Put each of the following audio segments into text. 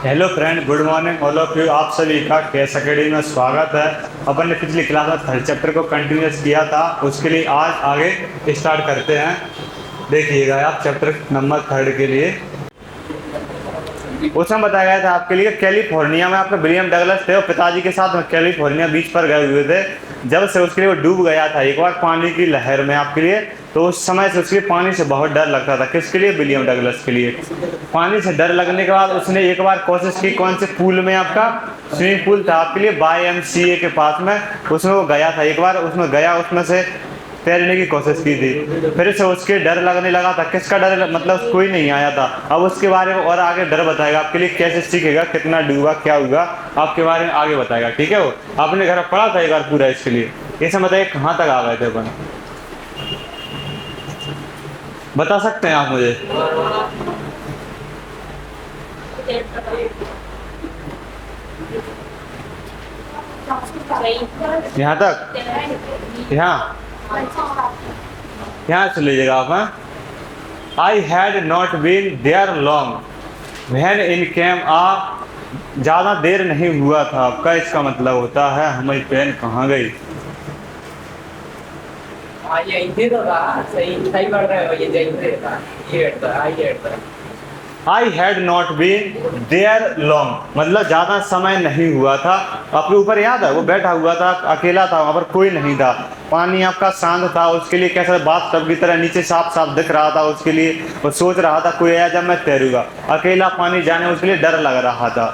Hello friend, good morning all of you. आप सभी का केएस अकेडमी में स्वागत है। अपन ने पिछली क्लास में थर्ड चैप्टर को कंटिन्यूस किया था, उसके लिए आज आगे स्टार्ट करते हैं। देखिएगा आप चैप्टर नंबर थर्ड के लिए उसमें बताया गया था आपके लिए कैलिफोर्निया में आपके विलियम डगलस थे और पिताजी के साथ में कैलिफोर्निया बीच पर गए हुए थे। जब से उसके लिए वो डूब गया था एक बार पानी की लहर में आपके लिए, तो उस समय से उसके पानी से बहुत डर लगता था। किसके लिए? विलियम डगलस के लिए। पानी से डर लगने के बाद उसने एक बार कोशिश की, कौन से पूल में? आपका स्विमिंग पूल था आपके लिए YMCA के पास में, उसमें वो गया था एक बार, उसमें गया, उसमें से तैरने की कोशिश की थी। फिर से उसके डर लगने लगा था। किसका डर? मतलब कोई नहीं आया था। अब उसके बारे में और आगे डर बताएगा आपके लिए, कैसे सीखेगा, कितना डूबा, क्या हुआ, आपके बारे में आगे बताएगा। ठीक है, वो आपने घर पढ़ा था एक बार पूरा इसके लिए। ऐसा बताइए कहाँ तक आ गए थे अपन, बता सकते हैं आप मुझे? यहाँ तक, यहाँ से लीजिएगा आप। I had not been there long when in came आ, ज़्यादा देर नहीं हुआ था आपका, इसका मतलब होता है हमारी पेन कहाँ गई। I had not been there long मतलब ज़्यादा समय नहीं हुआ था। आपके ऊपर याद है वो बैठा हुआ था, अकेला था, वहाँ पर कोई नहीं था, पानी आपका शांत था, उसके लिए कैसा बात सब की तरह नीचे साफ साफ दिख रहा था उसके लिए। वो सोच रहा था कोई आया जब मैं तैरूंगा, अकेला पानी जाने उसके लिए डर लग रहा था।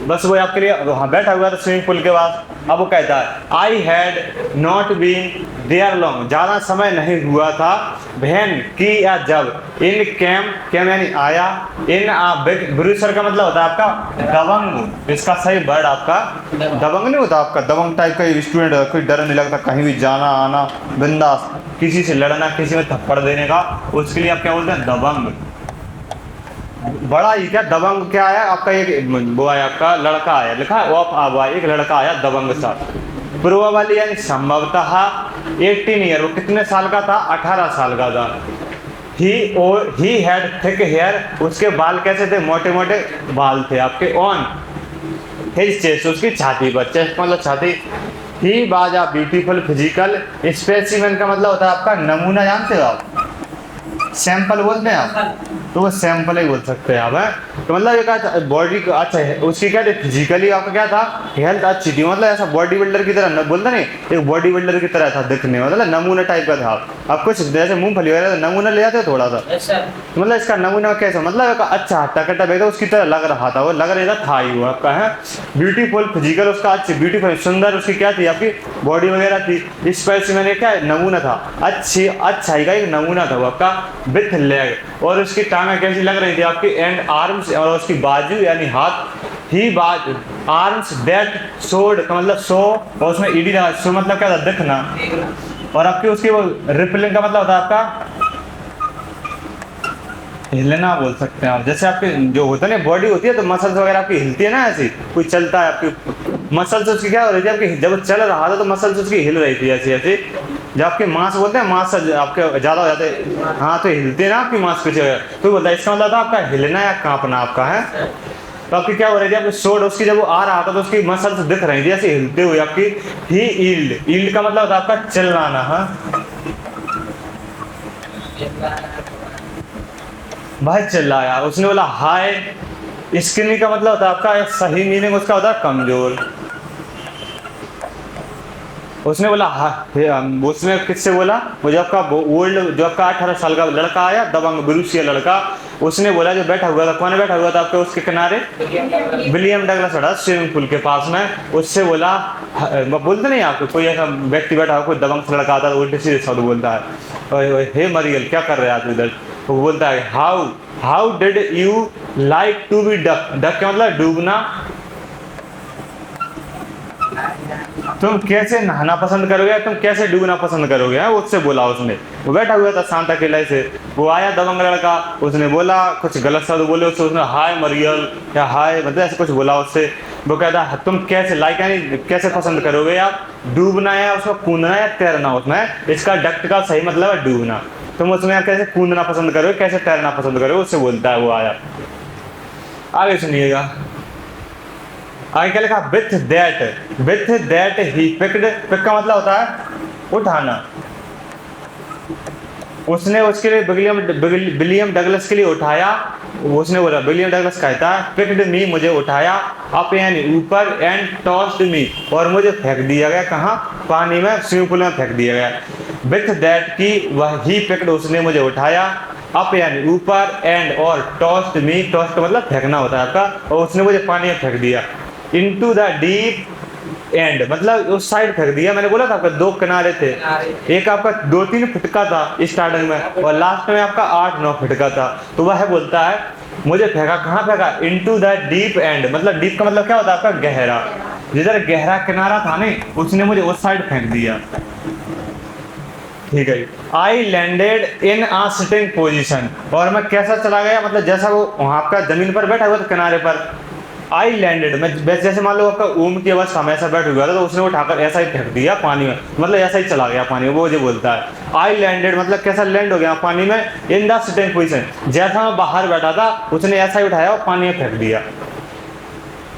बस वो आपके लिए वहाँ बैठा हुआ था स्विमिंग पूल के पास। अब वो कहता है I had not been there long, ज़्यादा समय नहीं हुआ था, बहन की या जब, इन कैम यानी आया, इन ब्रूसर का मतलब होता है आपका दबंग। इसका सही वर्ड आपका दबंग नहीं होता, आपका दबंग टाइप का स्टूडेंट है, कोई डर नहीं लगता, कहीं भी जाना आना बिंदास, किसी से लड़ना, किसी में थप्पड़ देने का, उसके लिए आप क्या बोलते हैं? दबंग। बड़ा ही क्या दबंग क्या आया आपका? एक वो आया आपका लड़का आया, लिखा है वो एक लड़का आया दबंग सा। प्रोबेबली यानी संभवतः 18 ईयर, वो कितने साल का था? 18 साल का था। ही हैड थिक हेयर, उसके बाल कैसे थे? मोटे मोटे बाल थे आपके। ऑन हिज चेस्ट, उसकी छाती पर, चेस्ट मतलब छाती। He was a beautiful physical specimen का मतलब होता है आपका नमूना। जानते हो आप? सैंपल बोलते हैं आप, तो वो सैंपल ही बोल सकते हैं आप, है तो मतलब एक बॉडी का अच्छा है, उसकी क्या थी? फिजिकली आपका क्या था? हेल्थ अच्छी थी, मतलब ऐसा बॉडी बिल्डर की तरह न बोलते नहीं, एक बॉडी बिल्डर की तरह था दिखने, मतलब नमूना टाइप का था। आप कुछ जैसे मूंगफली वगैरह नमूना ले जाते हो थोड़ा सा, तो मतलब इसका नमूना कैसा? मतलब एक अच्छा हट्टा कट्टा बैग उसकी तरह लग रहा था, वो लग रहा था ही वो आपका है। ब्यूटीफुल फिजिकल उसका अच्छी, ब्यूटीफुल सुंदर उसकी क्या थी? आपकी बॉडी वगैरह थी। स्पेसिमेन क्या नमूना था, अच्छी अच्छाई का एक नमूना था वो आपका। विथ लेग, और उसकी टांगें कैसी लग रही थी आपकी? एंड आर्म्स, और उसकी बाजू यानी हाथ। ही बाज आर्म्स दैट शोड का मतलब शो, और उसमें ईडी लगा, शो मतलब क्या था? दिखना। और आपकी उसकी वो रिपलिंग का मतलब होता है आपका हिलना बोल सकते हैं आप। जैसे आपके जो होता है ना बॉडी होती है तो मसल्स वगैरह आपकी हिलती है ना, ऐसी कोई चलता है आपकी मसल्स उसकी क्या हो रही थी आपकी? जब चल रहा था तो मसल्स उसकी हिल रही थी ऐसी ऐसी। जब आपके मांस बोलते हैं, मांस आपके ज़्यादा हो जाते हैं, हाँ तो हिलते हैं ना आपकी मांसपेशी वगैरह, तो बोलता है इसका मतलब था आपका हिलना या कांपना आपका है। तो आपकी क्या हो रही थी? आपकी शोड उसकी जब वो आ रहा था तो उसकी मसल्स दिख रही थी ऐसे हिलते हुए आपकी। ही ईल्ड का मतलब होता है आपका चिल्लाना। हाँ भाई चिल्लाया। उसने बोला हाय, स्किनी का मतलब होता है आपका सही मीनिंग उसका होता है कमजोर। उसने बोला उसने किससे बोला? वो जो आपका ओल्ड, जो आपका 18 साल का लड़का आया दबंग ब्रूसिया लड़का, उसने बोला, जो बैठा हुआ था, कौन बैठा हुआ था आपके उसके किनारे? विलियम डगलस खड़ा स्विमिंग पूल के पास में। उससे बोला, बोलते नहीं आपको कोई ऐसा व्यक्ति बैठा हो, कोई दबंग से लड़का आता है उल्टे सीधे शब्द बोलता है, हे मरियल क्या कर रहे हैं आप इधर? वो बोलता है how did you like to be duck. Duck का मतलब डूबना। तुम कैसे नहाना पसंद करोगे, तुम कैसे डूबना पसंद करोगे? है उससे बोला उसने। वो बैठा हुआ था शांत अकेला से, वो आया दबंग लड़का, उसने बोला कुछ गलत शब्द बोले उससे, उसने हाय मरियल या हाय मतलब ऐसे कुछ बोला उससे। वो कहता है तुम कैसे लाइक यानी कैसे पसंद करोगे आप? डूबना या उसको कूदना या तैरना? उसमें इसका डक्ट का सही मतलब है डूबना। तुम उसमें कैसे कूदना पसंद करोगे, कैसे तैरना पसंद करोगे, उससे बोलता है वो आया। आगे सुनिएगा। आगे क्या लिखा, with that he picked, pick का मतलब होता है उठाना, उसने उसके लिए विलियम डगलस के लिए उठाया, उसने बोला, विलियम डगलस कहता है पिक्ड मी, मुझे उठाया, अप यानी ऊपर, एंड टॉस्ड मी, और मुझे फेंक दिया गया, कहाँ, पानी में, स्विमिंग पूल में फेंक दिया गया। विथ दैट की वह ही पिक्ड, उसने मुझे उठाया, अप यानी ऊपर, एंड और टॉस्ड मी, टॉस्ट मतलब फेंकना होता है आपका, और उसने मुझे पानी में फेंक दिया, इनटू द डीप एंड मतलब उस साइड फेंक दिया। मैंने बोला था आपका दो किनारे थे, एक आपका 2-3 फुट का था स्टार्टिंग में, और लास्ट में आपका 8-9 फुट का था। तो वह बोलता है मुझे फेंका, कहाँ फेंका, इनटू द डीप एंड, मतलब डीप का मतलब क्या होता है आपका गहरा, जिधर गहरा किनारा था नहीं, उसने मुझे उस साइड फेंक दिया। ठीक है, I landed in a sitting position, और मैं कैसा चला गया, मतलब जैसा वो वहाँ आपका जमीन पर बैठा हुआ था किनारे पर, आई लैंडेड, मैं जैसे मान लो आपका ओम की आवाज हमेशा बैठ हुआ था, तो उसने उठाकर ऐसा ही फेंक दिया पानी में, मतलब ऐसा ही चला गया पानी में, वो जो बोलता है आई लैंडेड मतलब कैसा लैंड हो गया पानी में, इन द सिटिंग पोजीशन, जैसा मैं बाहर बैठा था उसने ऐसा ही उठाया और पानी में फेंक दिया।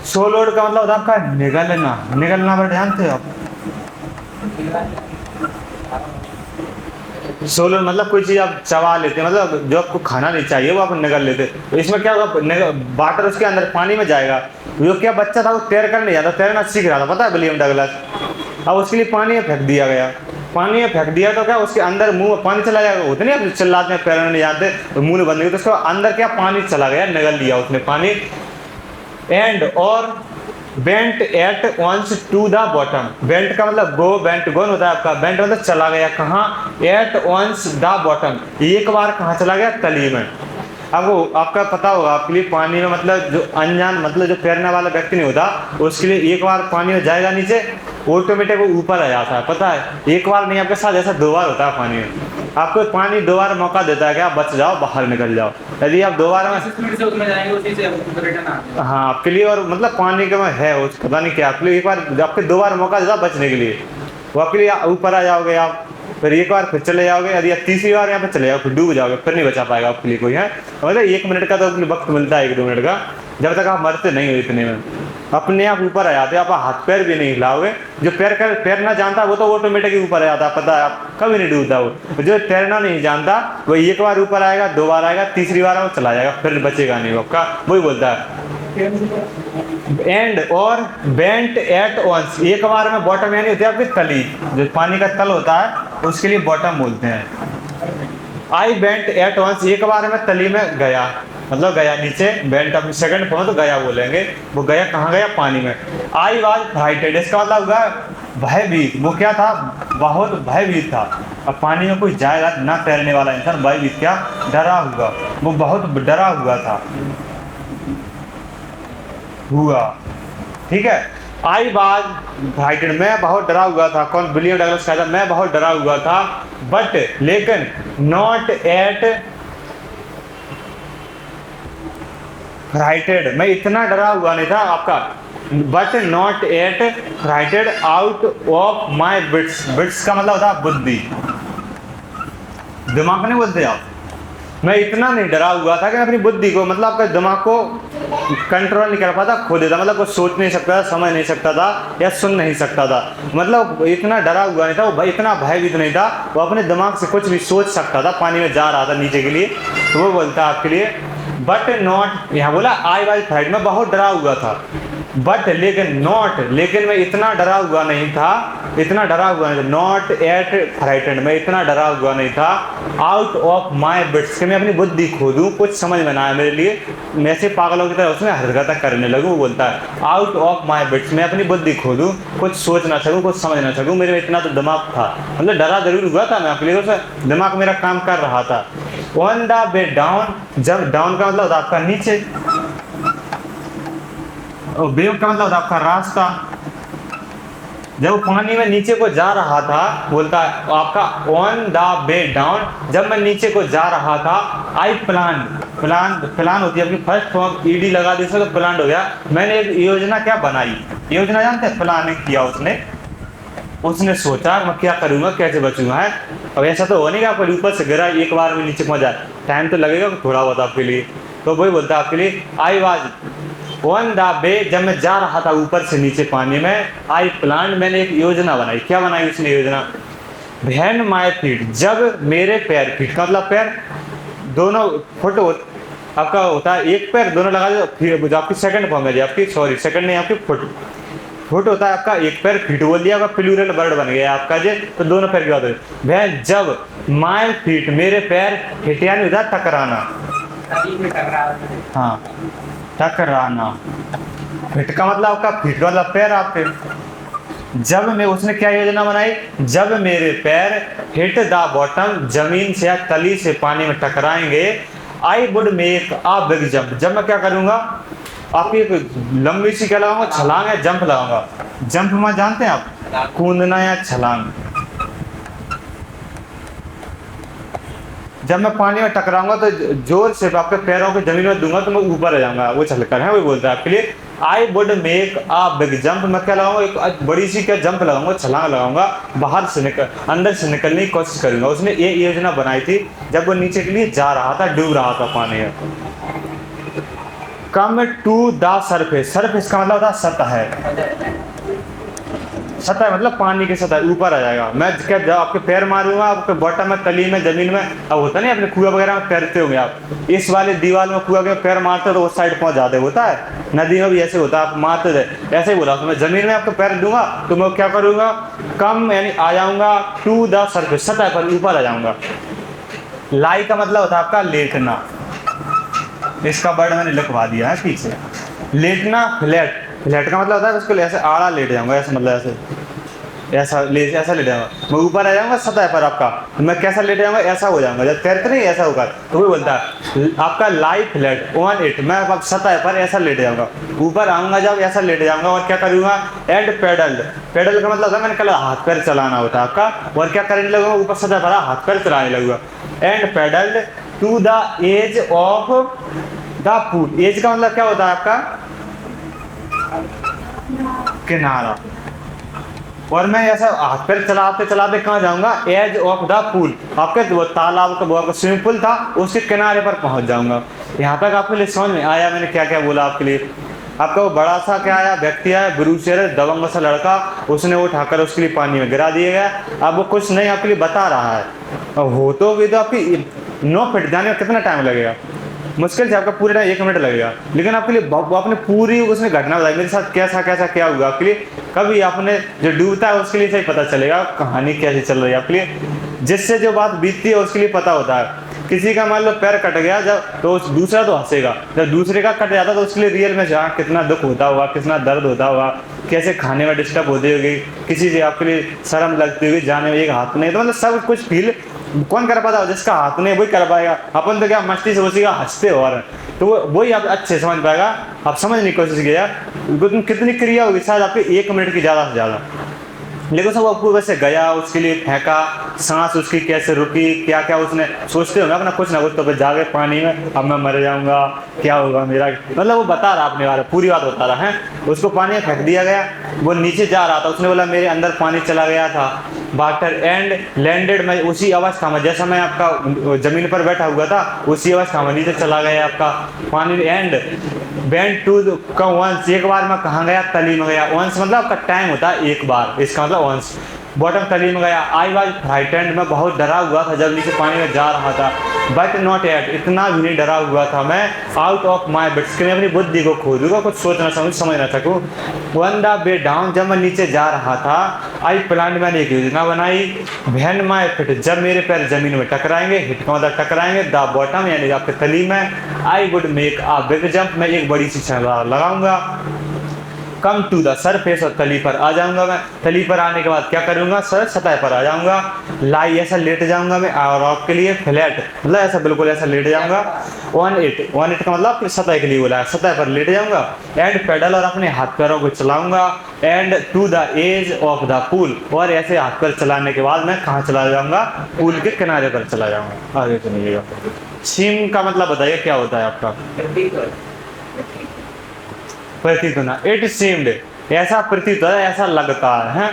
सो लोड का मतलब होता है आपका निगलना, निगलना पर जानते हो आप, सोलो मतलब कोई चीज़ आप चबा लेते, मतलब जो आपको खाना नहीं चाहिए वो आप निगल लेते। तो इसमें क्या होगा, वाटर उसके अंदर पानी में जाएगा, जो क्या बच्चा था वो तैर कर नहीं जाता, तैरना सीख रहा था, पता है विलियम डगलस, अब उसके लिए पानी में फेंक दिया गया, पानी में फेंक दिया तो क्या उसके अंदर मुंह में पानी चला जाएगा, होते नहीं आप चिल्लाते हैं तैरना नहीं जाते तो मुंह बंद, तो उसके अंदर क्या पानी चला गया, निगल लिया उसने पानी, एंड और bent at once to the bottom, bent का मतलब गो, बेंट गोन होता है आपका, बेंट मतलब चला गया कहाँ, एट वंस द बॉटम, एक बार कहाँ चला गया, तली में। अब वो आपका पता होगा आपके लिए पानी में मतलब जो अनजान मतलब जो तैरने वाला व्यक्ति नहीं होता उसके लिए एक बार पानी में जाएगा नीचे ऑटोमेटिक वो ऊपर आ जाता है, पता है, एक बार नहीं आपके साथ ऐसा 2 बार होता है पानी में, आपको पानी 2 बार मौका देता है कि आप बच जाओ, बाहर निकल जाओ, यदि आप 2 बार में हाँ आपके लिए, और मतलब पानी का है वो पता नहीं क्या, आपके लिए एक बार आपके 2 बार मौका देता बचने के लिए, वो आपके लिए ऊपर आ जाओगे आप, फिर एक बार फिर चले जाओगे, यदि आप तीसरी बार यहाँ पे चले जाओ फिर डूब जाओगे, फिर नहीं बचा पाएगा आपके लिए कोई है, मतलब 1 मिनट का तो वक्त मिलता है, 1-2 मिनट का, जब तक आप मरते नहीं हो इतने में, अपने आप ऊपर आ जाते, आप हाथ पैर भी नहीं हिलाओगे, जो तैरना जानता वो तो ऑटोमेटिक ऊपर आ जाता, पता है आप कभी नहीं डूबता वो, जो तैरना नहीं जानता वो एक बार ऊपर आएगा, 2 बार आएगा, तीसरी बार वो चला जाएगा, फिर बचेगा नहीं आपका, वही बोलता है। एंड और बेंट एट वंस, एक बार में बॉटम यानी होती है आपकी तली, जो पानी का तल होता है उसके लिए बॉटम बोलते हैं। आई बेंट एट वंस, एक बार में तली में गया, मतलब गया नीचे, बेंट अपनी सेकंड फॉर्म तो गया बोलेंगे, वो गया कहाँ गया, पानी में। आई वाज फ्राइटेड, इसका मतलब हुआ भयभीत, वो क्या था, बहुत भयभीत था, अब पानी में कोई जाएगा ना तैरने वाला इंसान, भयभीत क्या, डरा हुआ, वो बहुत डरा हुआ था, हुआ, ठीक है। आई वाज फ्राइटेड, मैं बहुत डरा हुआ था, कौन, विलियम डगलस कहता मैं बहुत डरा हुआ था, बट लेकिन नॉट एट फ्राइटेड, मैं इतना डरा हुआ नहीं था आपका, but not at frightened out of my bits, bits का मतलब होता बुद्धि, दिमाग नहीं बोलते आप, मैं इतना नहीं डरा हुआ था कि मैं अपनी बुद्धि को मतलब आपके दिमाग को कंट्रोल नहीं कर पाता, खो देता, मतलब कुछ सोच नहीं सकता था, समझ नहीं सकता था या सुन नहीं सकता था, मतलब इतना डरा हुआ नहीं था वो, इतना भयभीत नहीं था, वो अपने दिमाग से कुछ भी सोच सकता था, पानी में जा रहा था नीचे के लिए, तो वो बोलता आपके लिए बट नॉट, यहाँ बोला आई वाज फ्राइटेड, मैं बहुत डरा हुआ था, बट लेकिन नॉट, लेकिन मैं इतना डरा हुआ नहीं था, इतना डरा हुआ नहीं था, नॉट एट फ्राइटेड, मैं इतना डरा हुआ नहीं था, आउट ऑफ माई बिट्स, कि मैं अपनी बुद्धि खो दूँ, कुछ समझ में ना आया मेरे लिए, मैं से पागलों की तरह उसमें हरकतें करने लगूँ, वो बोलता है आउट ऑफ माई बिट्स, मैं अपनी बुद्धि खो दूँ, कुछ सोच ना सकूँ, कुछ समझ ना सकूँ, मेरे में इतना तो दिमाग था, मतलब डरा जरूर हुआ था मैं आपके लिए, तो दिमाग मेरा काम कर रहा था। ऑन द वे डाउन, जब डाउन का मतलब आपका नीचे, वेव का मतलब आपका रास्ता, जब पानी में नीचे को जा रहा था, बोलता है आपका ऑन द वे डाउन, जब मैं नीचे को जा रहा था, आई प्लान होती है आपकी फर्स्ट फॉर्म, ईडी लगा दी तो प्लान हो गया, मैंने एक योजना क्या बनाई, योजना जानते हैं, प्लानिंग किया उसने सोचा मैं क्या करूंगा, कैसे बचूंगा, है अब ऐसा तो हो नहीं कि आपको ऊपर से गिरा एक बार में नीचे पहुंच जाए, टाइम तो लगेगा थोड़ा बहुत आपके लिए, तो वही बोलता है आपके लिए I was one the way, जब मैं जा रहा था ऊपर से नीचे पानी में, आई प्लान, मैंने एक योजना बनाई। क्या बनाई उसने योजना? व्हेन माय फीट, जब मेरे पैर, फीट का मतलब पैर, दोनों फुट आपका होता है, एक पैर दोनों लगा दो, फिर आपकी सेकंड फॉर्म है आपकी, सॉरी सेकंड नहीं, आपकी फुट, फुट होता है आपका, एक पैर फीट बोल दिया, आपका प्लूरल वर्ड बन गया आपका जे, तो दोनों पैर की बात है। वह जब माय फीट, मेरे पैर, हिट यानी उधर टकराना, हाँ टकराना, फिट का मतलब आपका, फीट का मतलब पैर आपके। जब मैं, उसने क्या योजना बनाई? जब मेरे पैर हिट द बॉटम, जमीन से या तली से पानी में टकराएंगे, I would make a big jump, जब मैं क्या करूंगा, आपकी एक लंबी सी क्या लगाऊंगा, छलांग या जंप लगाऊंगा। जंप में जानते हैं आप, कूदना या छलांग। जब मैं पानी में टकराऊंगा तो जोर से आपके पैरों को जमीन में दूंगा तो मैं ऊपर आ जाऊंगा, वो चलकर है, वही बोलता है आपके लिए। आई would make a big jump, मैं क्या लगाऊंगा, एक बड़ी सी क्या जंप लगाऊंगा, छलांग लगाऊंगा, बाहर से निकल, अंदर से निकलने की कोशिश करूंगा। उसने ये योजना बनाई थी जब वो नीचे के लिए जा रहा था, डूब रहा था पानी में। Come to the surface, surface का मतलब होता है सतह है, सतह मतलब पानी की सतह, ऊपर आ जाएगा। मैं क्या, जब आपके पैर मारूंगा आपके बॉटम में, तली में, जमीन में, अब होता नहीं अपने कुआं वगैरह में तैरते होंगे आप, इस वाले दीवार में कुआं के पैर मारते हो तो उस साइड पहुंच जाते, होता है नदी में भी ऐसे होता है, आप मारते थे, ऐसे ही बोला। तो मैं जमीन में आपके पैर दूंगा तो मैं क्या करूंगा, कम यानी आ जाऊंगा, टू द सरफेस, सतह पर ऊपर आ जाऊंगा। लाई का मतलब होता है आपका लेटना, इसका वर्ड मैंने लिखवा दिया है पीछे, लेटना, फ्लैट, फ्लैट का मतलब होता है उसको ऐसे आड़ा लेट जाऊंगा, ऐसा मतलब ऐसा लेट जाऊंगा, मैं ऊपर आ जाऊंगा सतह पर आपका, तो मैं कैसा लेट जाऊंगा, ऐसा हो जाऊंगा, जब तैरते नहीं ऐसा होगा, तो वो बोलता है आपका लाई फ्लैट ऑन इट, मैं अब सतह पर ऐसा लेट जाऊंगा, ऊपर आऊंगा जब ऐसा लेट जाऊंगा, और क्या करूंगा, एंड पेडल, पेडल का मतलब होता है मैंने कल हाथ पैर चलाना होता है आपका, और क्या करने लगूंगा, ऊपर सतह पर हाथ पैर चलाने लगूंगा। And paddle to the edge of the pool, edge का मतलब क्या होता है आपका, किनारा, और मैं ऐसा हाथ पैर चलाते चलाते कहाँ जाऊंगा, एज ऑफ द पूल, आपके वो तालाब का, वो स्विमिंग पूल था उसके किनारे पर पहुंच जाऊंगा। यहाँ तक आपके लिए समझ में आया मैंने क्या क्या बोला आपके लिए? आपका वो बड़ा सा क्या आया, व्यक्ति आया, ब्रूसर दबंग सा लड़का, उसने वो उठाकर उसके लिए पानी में गिरा दिया गया। अब वो कुछ नहीं आपके लिए बता रहा है, अब हो तो भी तो आपकी 9 फीट जाने में कितना टाइम लगेगा, मुश्किल से आपका पूरे टाइम 1 मिनट लगेगा, लेकिन आपके लिए आपने पूरी उसने घटना बताई, मेरे साथ कैसा कैसा क्या हुआ आपके लिए। कभी आपने जो डूबता है उसके लिए सही पता चलेगा कहानी कैसी चल रही है आपके लिए, जिससे जो बात बीतती है उसके लिए पता होता है। किसी का मान लो पैर कट गया जब, तो दूसरा तो हंसेगा, जब दूसरे का कट जाता तो उसके लिए रियल में जहाँ कितना दुख होता होगा, कितना दर्द होता होगा, कैसे खाने में डिस्टर्ब होती होगी, किसी से आपके लिए शर्म लगती होगी, जाने में एक हाथ नहीं, तो मतलब सब कुछ फील कौन कर पाता, जिसका हाथ नहीं वही कर पाएगा। अपन तो क्या मस्ती से उसी का हंसते हो रहे हैं, तो वही आप अच्छे समझ पाएगा। आप समझने की कोशिश किया कितनी क्रिया होगी, शायद आपके 1 मिनट की ज़्यादा से ज़्यादा, लेकिन सब आपको वैसे गया, उसके लिए फेंका, सांस उसकी कैसे रुकी, क्या क्या उसने सोचते होंगे अपना कुछ ना कुछ, तो जाके पानी में अब मैं मर जाऊंगा, क्या होगा मेरा, मतलब वो बता रहा अपने बारे में, पूरी बात बता रहा है। उसको पानी में फेंक दिया गया, वो नीचे जा रहा था, उसने बोला मेरे अंदर पानी चला गया था, वाटर एंड लैंडेड, मैं उसी अवस्था में जैसा मैं आपका जमीन पर बैठा हुआ था उसी अवस्था में नीचे चला गया आपका पानी। एंड वेंट टू वंस, एक बार मैं कहाँ गया, तली में गया। वंस मतलब आपका टाइम होता है एक बार, इसका मतलब वंस। बॉटम तली में गया। आई वॉज फ्राइटेंड, मैं बहुत डरा हुआ था जब नीचे पानी में जा रहा था। बट नॉट एट, इतना भी नहीं डरा हुआ था मैं। आउट ऑफ माई बिट्स, कि मैं अपनी बुद्धि को खो दूंगा, कुछ सोच ना समझ ना सकूँ। वन द वे डाउन, जब मैं नीचे जा रहा था, आई प्लान, मैंने एक योजना बनाई। व्हेन माई फिट, जब मेरे पैर जमीन में टकराएंगे, हिट का मतलब टकराएंगे, द बॉटम यानी आपके तली में, आई would make a big jump, मैं एक बड़ी सी छलांग लगाऊंगा। कम टू द सरफेस, और तली पर आ जाऊंगा मैं। तली पर आने के बाद क्या करूंगा, सतह पर आ जाऊंगा। लाई, ऐसा लेट जाऊंगा मैं, और आपके लिए फ्लैट मतलब ऐसा बिल्कुल ऐसा लेट जाऊंगा। वन इट का मतलब सतह के लिए बोला है, सतह पर लेट जाऊंगा। एंड पेडल, और अपने हाथ पैरों को चलाऊंगा। And to the edge of the pool, और ऐसे हाथ पैर चलाने के बाद मैं कहाँ चला जाऊंगा, पूल के किनारे पर चला जाऊंगा। आगे सुनिएगा। सीम का मतलब बताइए क्या होता है आपका, प्रतीत होना। इट सीम्ड, ऐसा प्रतीत होता है, ऐसा लगता है।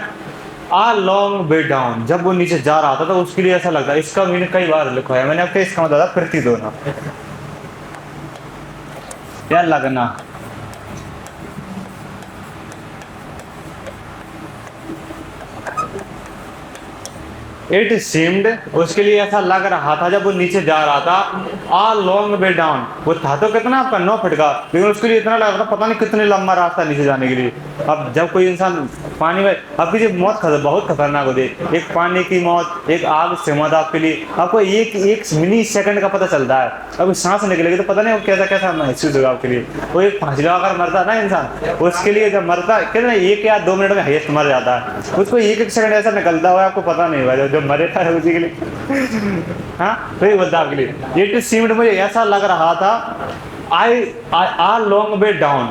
आ लॉन्ग वे डाउन, जब वो नीचे जा रहा था तो उसके लिए ऐसा लगता है। इसका मैंने कई बार लिखा है मैंने आपको, इसका मतलब प्रतीत होना या लगना। इट सीम्ड, उसके लिए ऐसा लग रहा था जब वो नीचे जा रहा था, आ लॉन्ग वे डाउन, वो था तो कितना आपका 9 फीट का, लेकिन उसके लिए इतना लग रहा था पता नहीं कितने लंबा रास्ता नीचे जाने के लिए। अब जब कोई इंसान पानी में, आपकी जो मौत बहुत खतरनाक होती है, एक पानी की मौत, एक आग से मौत, आपके लिए आपको एक मिनी सेकंड का पता चलता है। अब सांस निकलेगी तो पता नहीं वो कैसा कैसा महसूस होगा आपके लिए। वो एक फांसी लगाकर मरता है ना इंसान, उसके लिए जब मरता है कितना 1 या 2 मिनट में हाईएस्ट मर जाता है, उसको एक सेकंड ऐसा निकलता हुआ आपको पता नहीं हुआ जो मरे था उसी के लिए। हाँ तो ये बोलता आपके लिए इट सीम्ड, मुझे ऐसा लग रहा था, I a long way down,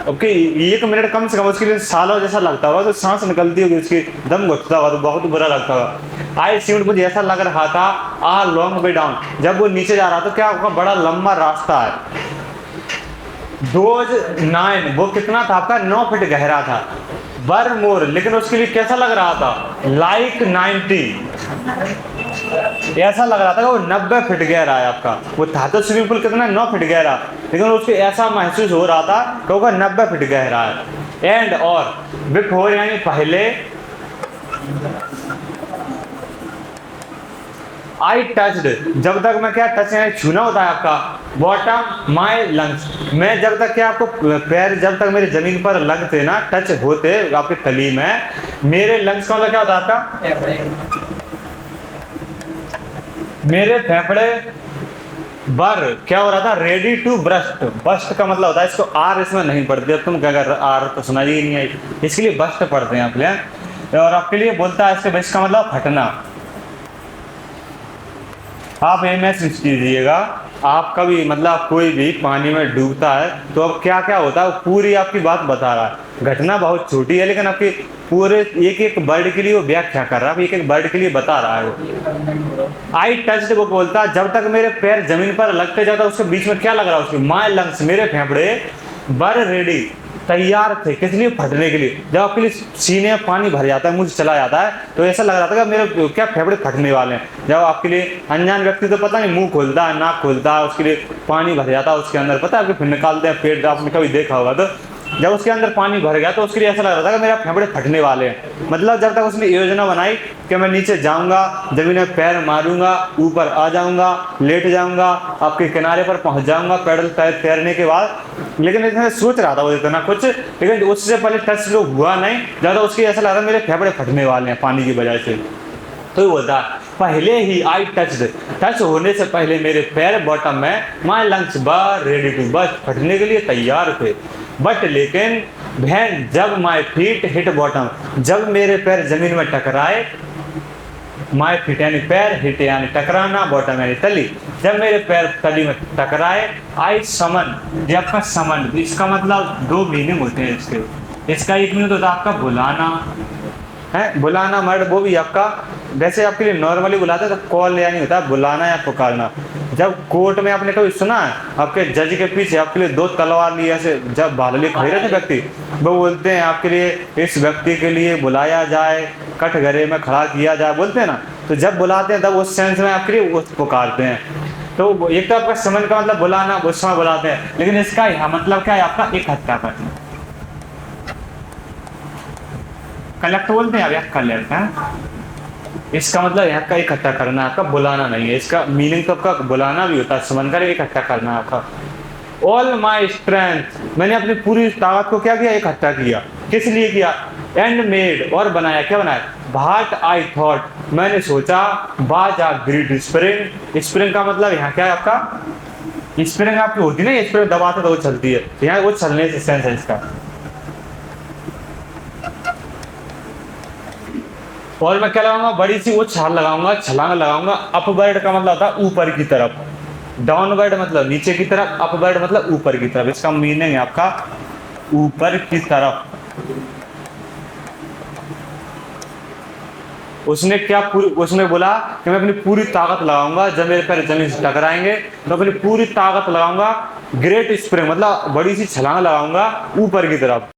okay 1 minute कम से कम उसके लिए सालों जैसा लगता होगा, तो सांस निकलती होगी उसकी, दम घुटता होगा तो बहुत बुरा लगता होगा। आई सीम्ड, मुझे ऐसा लग रहा था, आ लॉन्ग वे डाउन, जब वो नीचे जा रहा था क्या आपका बड़ा लंबा रास्ता है। डोज 9, वो कितना था आपका 9 फीट गहरा था। बर मोर, लेकिन उसके लिए कैसा लग रहा था, लाइक 90, ऐसा लग रहा था कि वो 90 फीट गहरा है आपका। वो था तो स्विमिंग पूल कितना 9 फीट गहरा, लेकिन उसको ऐसा महसूस हो रहा था कि वो 90 फीट गहरा है। एंड और बिफोर यानी पहले, आई टच्ड, जब तक मैं क्या टच यानी छूना होता है आपका, बॉटम माई लंग्स, मैं जब तक क्या आपको पैर जब तक मेरे जमीन पर लगते ना, टच होते आपके तली में, मेरे लंग्स का मतलब क्या होता है आपका, मेरे फेफड़े बर क्या हो रहा था, रेडी टू ब्रस्ट, बस्ट का मतलब होता है, इसको आर इसमें नहीं पढ़ते, अब तुम क्या कर आर तो सुना ही नहीं आई, इसके लिए बस्ट पढ़ते हैं आप लिए। और आपके लिए बोलता है इसके बस्ट का मतलब फटना। आप ये मैसेज कीजिएगा, आप कभी मतलब कोई भी पानी में डूबता है तो अब क्या क्या होता है, पूरी आपकी बात बता रहा है, घटना बहुत छोटी है लेकिन आपकी पूरे एक एक वर्ड के लिए वो व्याख्या कर रहा है, एक एक वर्ड के लिए बता रहा है वो। आई टच्ड, वो बोलता है जब तक मेरे पैर जमीन पर लगते जाता उसके बीच में क्या लग रहा है, उसके माय लंग्स, मेरे फेफड़े बर रेडी, तैयार थे किस लिए, फटने के लिए। जब आपके लिए सीने में पानी भर जाता है, मुझे चला जाता है, तो ऐसा लग रहा था कि मेरे क्या फेफड़े फटने वाले हैं। जब आपके लिए अनजान व्यक्ति तो पता नहीं मुंह खोलता है, नाक खोलता है, उसके लिए पानी भर जाता है उसके अंदर, पता है आपके फिर निकालते हैं पेट, आपने कभी देखा होगा। तो जब उसके अंदर पानी भर गया तो उसके लिए ऐसा लग रहा था कि मेरे फेफड़े फटने वाले हैं। मतलब जब तक उसने योजना बनाई कि मैं नीचे जाऊंगा, जमीन में पैर मारूंगा, ऊपर आ जाऊंगा, लेट जाऊंगा, आपके किनारे पर पहुंच जाऊंगा पैडल तैरने के बाद, लेकिन इसमें सोच रहा था वो इतना कुछ, लेकिन उससे पहले टच जो हुआ नहीं ज़्यादा, उसके ऐसा लग रहा मेरे फेफड़े फटने वाले हैं पानी की वजह से। तो बोलता पहले ही आई टच्ड, टच होने से पहले मेरे पैर बॉटम में, my lungs were ready to burst, फटने के लिए तैयार थे। बट लेकिन वैन जब माय फीट हिट बॉटम, जब मेरे पैर जमीन में टकराए, माय फीट यानी पैर, हिट यानी टकराना, बॉटम यानी तली, जब मेरे पैर तली में टकराए, आई समन, ये आपका समन, इसका मतलब 2 मीनिंग होते हैं इसके। इसका एक मीनिंग होता है आपका बुलाना है, बुलाना मर्ड, वो भी आपका वैसे आपके लिए नॉर्मली बुलाते हैं तो कॉल यानी होता है बुलाना या पुकारना। जब कोर्ट में आपने कभी सुना है आपके जज के पीछे आपके लिए 2 तलवार लिए ऐसे जब भाले लिए खड़े रहते व्यक्ति, वो बोलते हैं आपके लिए इस व्यक्ति के लिए बुलाया जाए, कटघरे में खड़ा किया जाए, बोलते हैं ना। तो जब बुलाते हैं तब उस सेंस में आपके लिए पुकारते हैं। तो एक तो आपका समन का मतलब बुलाना, उस समय बुलाते हैं, लेकिन इसका यहाँ मतलब क्या है आपका इकट्ठा करना, कलेक्ट बोलते हैं आप, कलेक्ट है। इसका मतलब यहाँ का इकट्ठा करना, आपका बुलाना नहीं है। इसका मीनिंग तो आपका बुलाना भी होता है, समझकर इकट्ठा करना आपका। ऑल माई स्ट्रेंथ, मैंने अपनी पूरी ताकत को क्या किया, इकट्ठा किया। किस लिए किया, एंड मेड, और बनाया, क्या बनाया, भाट आई थॉट, मैंने सोचा, बाज आ ग्रीट स्प्रिंग, स्प्रिंग का मतलब यहाँ क्या है आपका, स्प्रिंग आपकी होती है ना, स्प्रिंग दबाते तो वो चलती है, यहाँ वो चलने से सेंस है इसका। और मैं क्या लगाऊंगा, बड़ी सी वो छाल लगाऊंगा, छलांग लगाऊंगा। अपवर्ड का मतलब होता है ऊपर की तरफ, डाउनवर्ड मतलब नीचे की तरफ, अपवर्ड मतलब ऊपर की तरफ। इसका मीनिंग है आपका ऊपर की तरफ। उसने क्या उसने बोला कि मैं अपनी पूरी ताकत लगाऊंगा, जब मेरे पैर जमीन से टकराएंगे तो अपनी पूरी ताकत लगाऊंगा, ग्रेट स्प्रिंग मतलब बड़ी सी छलांग लगाऊंगा ऊपर की तरफ।